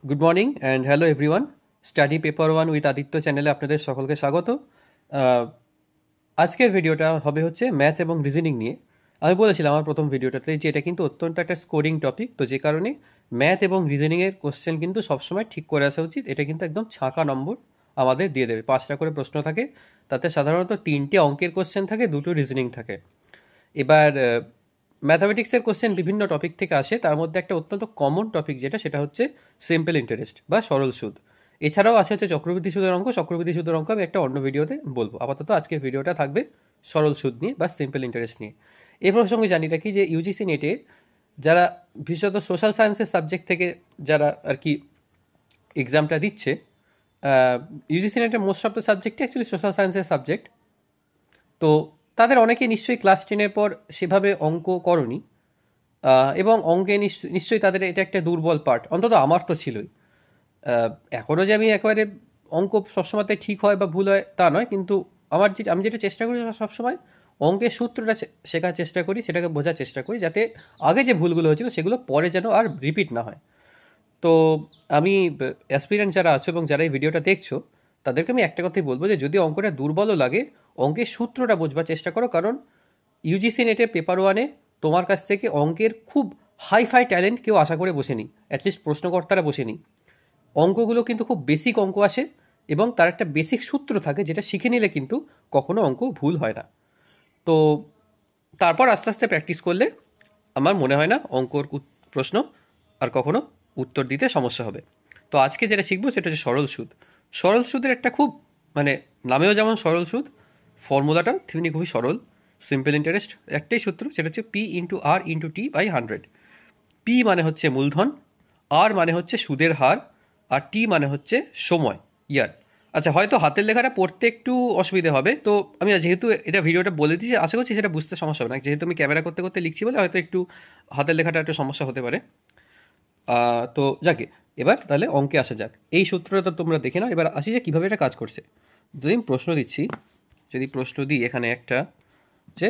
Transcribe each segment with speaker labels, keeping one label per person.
Speaker 1: Good morning and hello everyone. Study paper one with Aditya চ্যানেলে আপনাদের সকলকে স্বাগত। আজকের ভিডিওটা হবে হচ্ছে ম্যাথ এবং রিজনিং নিয়ে। আমি বলেছিলাম আমার প্রথম ভিডিওটাতে যে এটা কিন্তু অত্যন্ত একটা স্কোরিং টপিক, তো যে কারণে ম্যাথ এবং রিজনিংয়ের কোশ্চেন কিন্তু সবসময় ঠিক করে আসা উচিত। এটা কিন্তু একদম ছাঁকা নম্বর আমাদের দিয়ে দেবে। 5টা করে প্রশ্ন থাকে, তাতে সাধারণত 3টে অঙ্কের কোশ্চেন থাকে, 2টো রিজনিং থাকে। এবার ম্যাথামেটিক্সের কোশ্চেন বিভিন্ন টপিক থেকে আসে, তার মধ্যে একটা অত্যন্ত কমন টপিক সেটা হচ্ছে সিম্পল ইন্টারেস্ট বা সরল সুদ। এছাড়াও আছে হচ্ছে চক্রবৃদ্ধি সুদের অঙ্ক। চক্রবৃদ্ধি সুদের অঙ্ক আমি একটা অন্য ভিডিওতে বলবো। আপাতত আজকের ভিডিওটা থাকবে সরল সুদ নিয়ে বা সিম্পল ইন্টারেস্ট নিয়ে। এই প্রসঙ্গে জানি রাখি যে ইউজিসি নেটে যারা বিশেষত সোশ্যাল সায়েন্সের সাবজেক্ট থেকে যারা আর কি এক্সামটা দিচ্ছে, ইউজিসি নেটের মোস্ট অফ দ্য সাবজেক্টই অ্যাকচুয়ালি সোশ্যাল সায়েন্সের সাবজেক্ট। তো তাদের অনেকে নিশ্চয়ই ক্লাস 10-এর পর সেভাবে অঙ্ক করনি, এবং অঙ্কে নিশ্চয়ই তাদের এটা একটা দুর্বল পার্ট, অন্তত আমার তো ছিলই। এখনও যে আমি একেবারে অঙ্ক সবসময়তে ঠিক হয় বা ভুল হয় তা নয়, কিন্তু আমি যেটা চেষ্টা করি সবসময় অঙ্কের সূত্রটা শেখার চেষ্টা করি, সেটাকে বোঝার চেষ্টা করি, যাতে আগে যে ভুলগুলো হয়েছিল সেগুলো পরে যেন আর রিপিট না হয়। তো আমি অ্যাসপিরেন্ট যারা আছো এবং যারা এই ভিডিওটা দেখছো, তাদেরকে আমি একটা কথাই বলবো যে যদি অঙ্কটা দুর্বলও লাগে, অঙ্কের সূত্রটা বোঝবার চেষ্টা করো। কারণ ইউজিসি নেটের পেপার ওয়ানে তোমার কাছ থেকে অঙ্কের খুব হাইফাই ট্যালেন্ট কেউ আশা করে বসেনি, অ্যাটলিস্ট প্রশ্নকর্তারা বসেনি। অঙ্কগুলো কিন্তু খুব বেসিক অঙ্ক আসে এবং তার একটা বেসিক সূত্র থাকে, যেটা শিখে নিলে কিন্তু কখনো অঙ্ক ভুল হয় না। তো তারপর আস্তে আস্তে প্র্যাকটিস করলে আমার মনে হয় না অঙ্কর প্রশ্ন আর কখনো উত্তর দিতে সমস্যা হবে। তো আজকে যেটা শিখবো সেটা হচ্ছে সরল সুদ। সরল সুদের একটা খুব নামেও যেমন সরল সুদ, ফর্মুলাটা তিনি খুবই সরল। সিম্পল ইন্টারেস্ট একটাই সূত্র, সেটা হচ্ছে P/R/T/100। পি মানে হচ্ছে মূলধন, আর মানে হচ্ছে সুদের হার, আর টি মানে হচ্ছে সময়, ইয়ার। আচ্ছা, হয়তো হাতের লেখাটা পড়তে একটু অসুবিধা হবে, তো আমি যেহেতু এটা ভিডিওটা বলে দিয়েছি, আশা করছি সেটা বুঝতে সমস্যা হবে না। যেহেতু আমি ক্যামেরা করতে করতে লিখছি বলে হয়তো একটু হাতের লেখাটা একটু সমস্যা হতে পারে। তো যাকে, এবার তাহলে অঙ্কে আসা যাক। এই সূত্রটা তো তোমরা দেখে নাও, এবার আসি যে কীভাবে এটা কাজ করছে। যদি আমি প্রশ্ন দিচ্ছি, যদি প্রশ্ন দিই এখানে একটা যে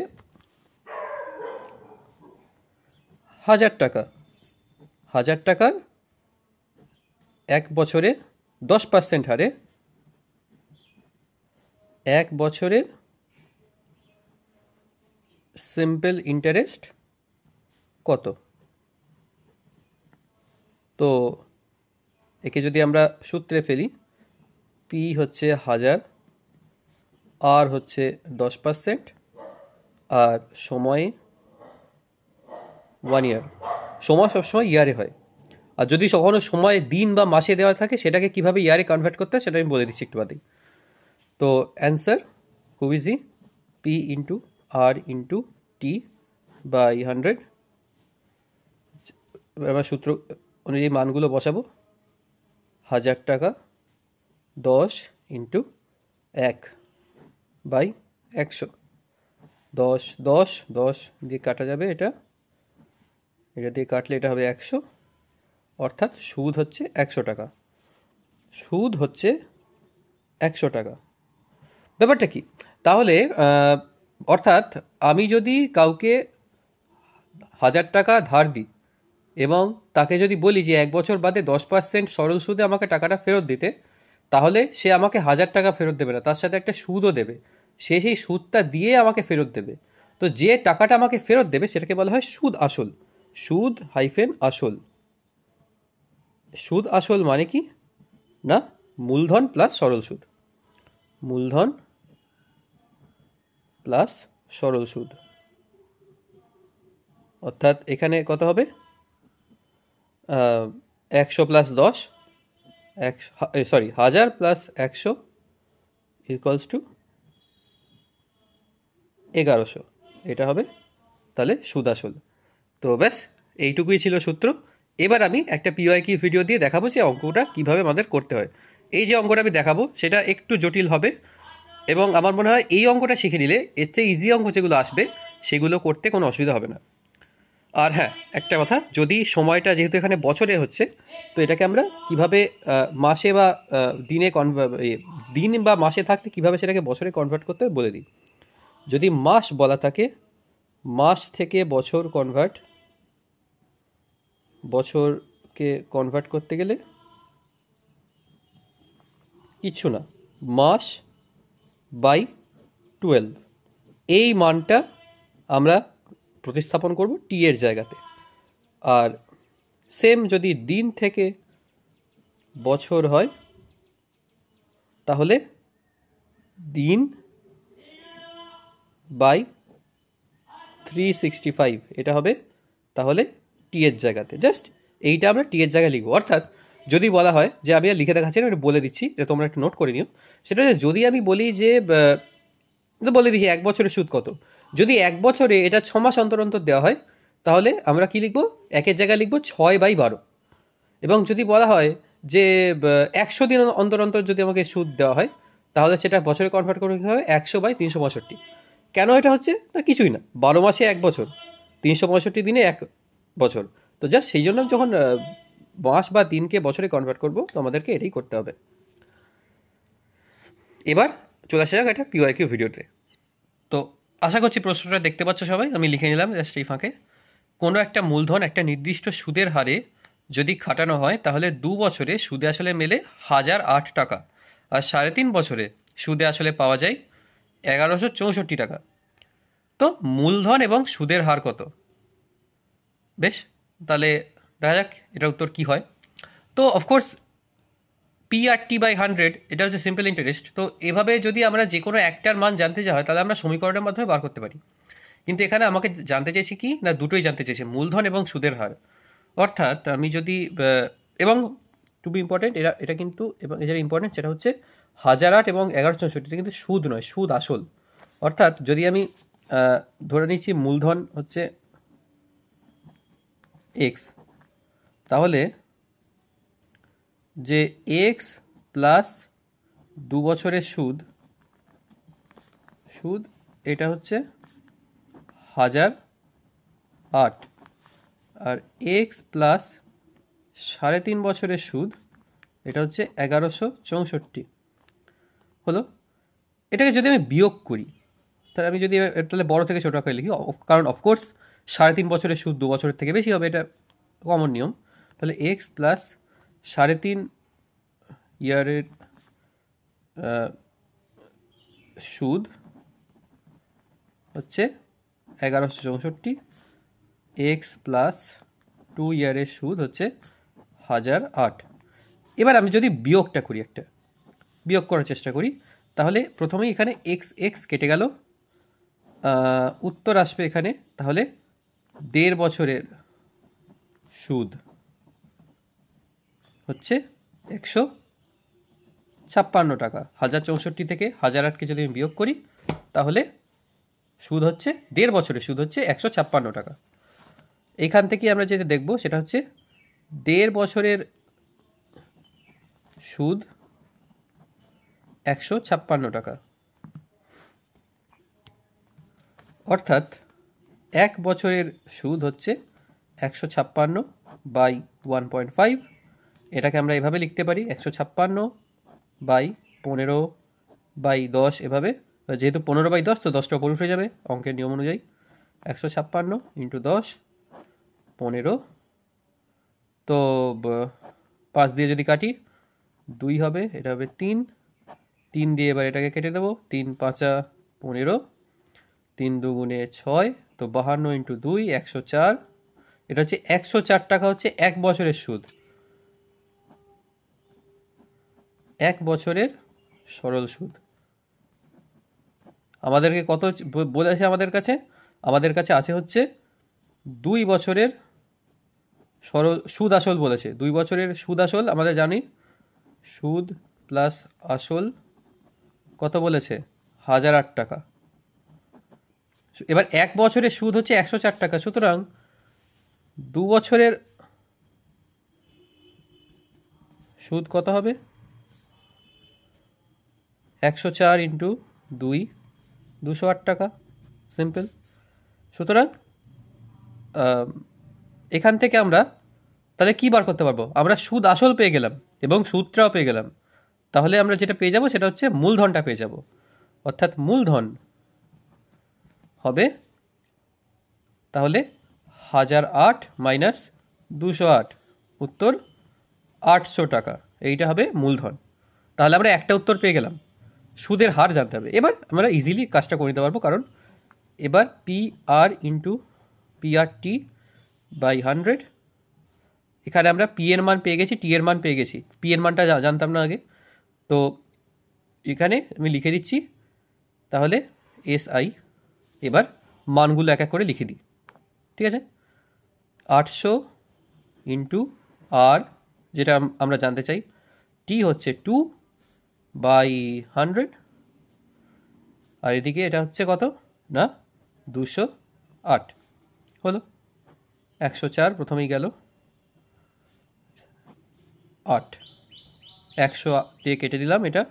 Speaker 1: 1000 টাকার 1 বছরে 10% হারে 1 বছরের সিম্পল ইন্টারেস্ট কত? তো একে যদি আমরা সূত্রে ফেলি, পি হচ্ছে 1000, আর হচ্ছে 10%, আর সময়ে 1 ইয়ার। সময় সবসময় ইয়ারে হয়, আর যদি কখনো সময় দিন বা মাসে দেওয়া থাকে, সেটাকে কিভাবে ইয়ারে কনভার্ট করতে হয় সেটা আমি বলে দিচ্ছি একটু বাদেই। তো অ্যান্সার খুব ইজি, P/R/T/100। আমরা সূত্র অনুযায়ী মানগুলো বসাবো। 1000 টাকা 10/1/100, 10 10 10 দিয়ে কাটা যাবে, এটা দিয়ে কাটলে এটা হবে 100, অর্থাৎ সুদ হচ্ছে 100 টাকা। সুদ হচ্ছে 100 টাকা। ব্যাপারটা কি তাহলে? অর্থাৎ আমি যদি কাউকে 1000 টাকা ধার দিই এবং তাকে যদি বলি যে 1 বছর বাদে 10% সরল সুদে আমাকে টাকাটা ফেরত দিতে, তাহলে সে আমাকে 1000 টাকা ফেরত দেবে না, তার সাথে একটা সুদও দেবে। সে সেই সুদটা দিয়ে আমাকে ফেরত দেবে। তো যে টাকাটা আমাকে ফেরত দেবে সেটাকে বলা হয় সুদ আসল। সুদ হাইফেন আসল। সুদ আসল মানে কি না, মূলধন প্লাস সরল সুদ। মূলধন প্লাস সরল সুদ। অর্থাৎ এখানে কত হবে? 100 প্লাস 10, 1000 প্লাস 100 ইকুয়ালস টু 1100। এটা হবে তাহলে সুদ আসল। তো ব্যাস এইটুকুই ছিল সূত্র। এবার আমি একটা পিওয়াইকিউ ভিডিও দিয়ে দেখাবো যে অঙ্কটা কীভাবে আমাদের করতে হয়। এই যে অঙ্কটা আমি দেখাবো সেটা একটু জটিল হবে, এবং আমার মনে হয় এই অঙ্কটা শিখে নিলে এর চেয়ে ইজি অঙ্ক যেগুলো আসবে সেগুলো করতে কোনো অসুবিধা হবে না। আর হ্যাঁ, একটা কথা, যদি সময়টা যেহেতু এখানে বছরে হচ্ছে, তো এটাকে আমরা কিভাবে মাসে বা দিন বা মাসে থাকলে কিভাবে সেটাকে বছরে কনভার্ট করতে হবে বলে দিই। যদি মাস বলা থাকে, মাস থেকে বছরকে কনভার্ট করতে গেলে কিচ্ছু না, মাস বাই 12, এই মানটা আমরা প্রতিস্থাপন করব টি এর জায়গাতে। আর সেম যদি দিন থেকে বছর হয় তাহলে দিন বাই 365 এটা হবে তাহলে টি এর জায়গাতে। জাস্ট এইটা আমরা টি এর জায়গায় লিখবো। অর্থাৎ যদি বলা হয় যে, আমি আর লিখে দেখাচ্ছি না, এটা বলে দিচ্ছি, এটা তোমরা একটু নোট করে নিও। সেটা হচ্ছে, যদি আমি বলি যে বলে দিচ্ছি 1 বছরের সুদ কত, যদি 1 বছরে এটা 6 মাস অন্তর অন্তর দেওয়া হয় তাহলে আমরা কি লিখবো, একের জায়গায় লিখবো 6/12। এবং যদি বলা হয় যে 100 দিন অন্তর অন্তর যদি আমাকে সুদ দেওয়া হয় তাহলে সেটা বছরে কনভার্ট করে কী হবে, 100/365। কেন এটা হচ্ছে না, কিছুই না, 12 মাসে 1 বছর, 365 দিনে 1 বছর। তো জাস্ট সেই জন্য যখন মাস বা দিনকে বছরে কনভার্ট করবো তো আমাদেরকে এটাই করতে হবে। এবার চলে আসা যাক একটা পিওয়াইকিউ ভিডিওতে। তো আশা করছি প্রশ্নটা দেখতে পাচ্ছ সবাই, আমি লিখে নিলাম জাস্ট এই ফাঁকে। কোনো একটা মূলধন একটা নির্দিষ্ট সুদের হারে যদি খাটানো হয় তাহলে 2 বছরে সুদে আসলে মেলে 1008 টাকা, আর 3.5 বছরে সুদে আসলে পাওয়া যায় 1164 টাকা। তো মূলধন এবং সুদের হার কত? বেশ, তাহলে দেখা যাক এটা উত্তর কী হয়। তো অফকোর্স PRT/100 এটা হচ্ছে সিম্পল ইন্টারেস্ট। তো এভাবে যদি আমরা যে কোনো একটার মান জানতে চাই তাহলে আমরা সমীকরণের মাধ্যমে বার করতে পারি। কিন্তু এখানে আমাকে জানতে চেয়েছি কি না, দুটোই জানতে চেয়েছি, মূলধন এবং সুদের হার। অর্থাৎ আমি যদি এবং টু বি ইম্পর্টেন্ট, এটা কিন্তু, এবং যেটা ইম্পর্টেন্ট সেটা হচ্ছে 1008 এবং 1164 কিন্তু সুদ নয়, সুদ আসল। অর্থাৎ যদি আমি ধরে নিচ্ছি মূলধন হচ্ছে এক্স, তাহলে যে এক্স প্লাস 2 বছরের সুদ এটা হচ্ছে 1008, আর এক্স প্লাস 3.5 বছরের সুদ এটা হচ্ছে 1164 হলো। এটাকে যদি আমি বিয়োগ করি তাহলে আমি যদি তাহলে বড় থেকে ছোটো আকারে লিখি, কারণ অফকোর্স 3.5 বছরের সুদ 2 বছরের থেকে বেশি হবে, এটা কমন নিয়ম। তাহলে এক্স প্লাস 3.5 ইয়ারের সুদ হচ্ছে 1164, এক্স প্লাস 2 ইয়ারের সুদ হচ্ছে 1008। এবার আমি যদি বিয়োগটা করি, একটা বিয়োগ করার চেষ্টা করি, তাহলে প্রথমেই এখানে এক্স এক্স কেটে গেল, উত্তর আসবে এখানে তাহলে 1.5 বছরের সুদ হচ্ছে 156 টাকা। 1064 থেকে 1008কে যদি আমি বিয়োগ করি তাহলে সুদ হচ্ছে 1.5 বছরের সুদ হচ্ছে 156 টাকা। এইখান থেকে আমরা যেটা দেখব সেটা হচ্ছে 1.5 বছরের সুদ 156 টাকা। অর্থাৎ 1 বছরের সুদ হচ্ছে 156/1.5। এটাকে আমরা এভাবে লিখতে পারি 156/15/10, এভাবে। যেহেতু 15/10 তো 10টা উপর উঠে যাবে অঙ্কের নিয়ম অনুযায়ী। 156 × 10 15, তো 5 দিয়ে যদি কাটি 2 হবে, এটা হবে 3 দিয়ে এবার এটাকে কেটে দেবো, 3 5 15, 3 2 6, তো 52 × 2 104। এটা হচ্ছে 104 টাকা হচ্ছে 1 বছরের সুদ, 1 বছরের সরল সুদ। আমাদেরকে কত বলেছে, আমাদের কাছে আছে হচ্ছে 2 বছরের সরল সুদ আসল বলেছে। 2 বছরের সুদ আসল আমাদের জানি, সুদ প্লাস আসল কত বলেছে, 1008 টাকা। এবার 1 বছরের সুদ হচ্ছে 104 টাকা, সুতরাং 2 বছরের সুদ কত হবে, 104 × 2 208 টাকা, সিম্পল। সুতরাং এখান থেকে আমরা তাহলে কী বার করতে পারবো, আমরা সুদ আসল পেয়ে গেলাম এবং সুদটাও পেয়ে গেলাম। তাহলে আমরা যেটা পেয়ে যাব সেটা হচ্ছে মূলধনটা পেয়ে যাব। অর্থাৎ মূলধন হবে তাহলে 1008 - 208, উত্তর 800 টাকা। এইটা হবে মূলধন। তাহলে আমরা একটা উত্তর পেয়ে গেলাম। সুদের হার জানতে হবে। এবার আমরা ইজিলি কাজটা করে নিতে পারবো, কারণ এবার PR ইন্টু PRT বাই 100, এখানে আমরা পি এর মান পেয়ে গেছি, টি এর মান পেয়ে গেছি। পি এর মানটা জানতাম না আগে, তো এখানে আমি লিখে দিচ্ছি। তাহলে SI, এবার মানগুলো এক এক করে লিখে দিই, ঠিক আছে। 800 ইন্টু আর, যেটা আমরা জানতে চাই, টি হচ্ছে 2 বাই 100, আর এদিকে এটা হচ্ছে কত না 208, হলো 104 প্রথমেই গেল, 8 100 দিয়ে কেটে দিলাম এটা,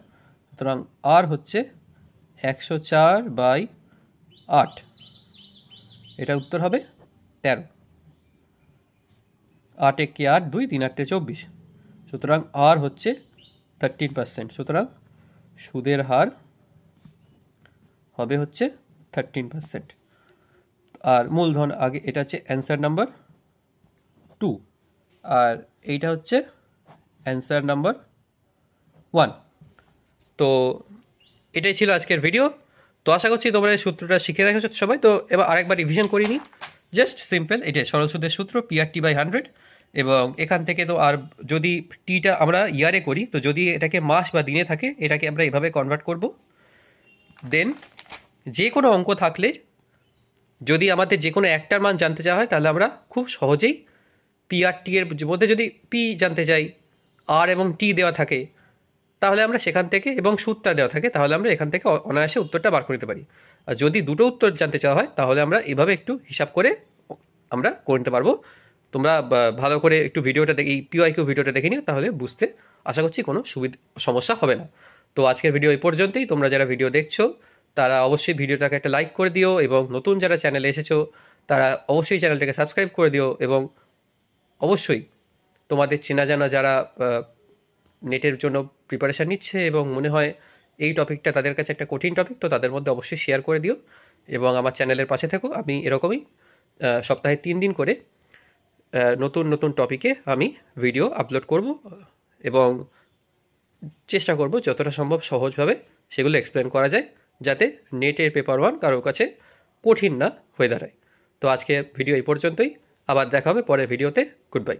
Speaker 1: সুতরাং আর হচ্ছে 104 বাই 8, এটা উত্তর হবে 13। 8 একে 8, 2 3 8 24, সুতরাং আর হচ্ছে 13%। সুতরাং সুদের হার হবে হচ্ছে 13%। আর মূলধন আগে, এটা হচ্ছে অ্যান্সার নাম্বার 2, আর এইটা হচ্ছে অ্যান্সার নাম্বার 1। তো এটাই ছিল আজকের ভিডিও। তো আশা করছি তোমরা এই সূত্রটা শিখে রেখেছো সবাই। তো এবার আরেকবার রিভিশন করিনি, জাস্ট সিম্পল, এটাই সরল সুদের সূত্র PRT বাই 100। এবং এখান থেকে তো আর যদি টিটা আমরা ইয়ারে করি, তো যদি এটাকে মাস বা দিনে থাকে, এটাকে আমরা এভাবে কনভার্ট করব। দেন যে কোনো অঙ্ক থাকলে যদি আমাদের যে কোনো একটার মান জানতে চাওয়া হয়, তাহলে আমরা খুব সহজেই PRT এর মধ্যে যদি পি জানতে চাই, আর এবং টি দেওয়া থাকে, তাহলে আমরা সেখান থেকে, এবং সূত্রটা দেওয়া থাকে, তাহলে আমরা এখান থেকে অনায়াসে উত্তরটা বার করে নিতে পারি। আর যদি দুটো উত্তর জানতে চাওয়া হয়, তাহলে আমরা এভাবে একটু হিসাব করে আমরা করে নিতে পারবো। তোমরা ভালো করে একটু ভিডিওটা দেখে, এই PYQ ভিডিওটা দেখে নিও, তাহলে বুঝতে আশা করছি কোনো সমস্যা হবে না। তো আজকের ভিডিও এই পর্যন্তই। তোমরা যারা ভিডিও দেখছো তারা অবশ্যই ভিডিওটাকে একটা লাইক করে দিও, এবং নতুন যারা চ্যানেলে এসেছো তারা অবশ্যই চ্যানেলটাকে সাবস্ক্রাইব করে দিও, এবং অবশ্যই তোমাদের চেনা জানা যারা নেটের জন্য প্রিপারেশান নিচ্ছে এবং মনে হয় এই টপিকটা তাদের কাছে একটা কঠিন টপিক, তো তাদের মধ্যে অবশ্যই শেয়ার করে দিও, এবং আমার চ্যানেলের পাশে থেকো। আমি এরকমই সপ্তাহে 3 দিন করে নতুন নতুন টপিকে আমি ভিডিও আপলোড করব, এবং চেষ্টা করব যতটা সম্ভব সহজভাবে সেগুলো এক্সপ্লেন করা যায়, যাতে নেটের পেপার 1 কারোর কাছে কঠিন না হয়ে দাঁড়ায়। তো আজকে ভিডিও এই পর্যন্তই, আবার দেখা হবে পরের ভিডিওতে। Good bye.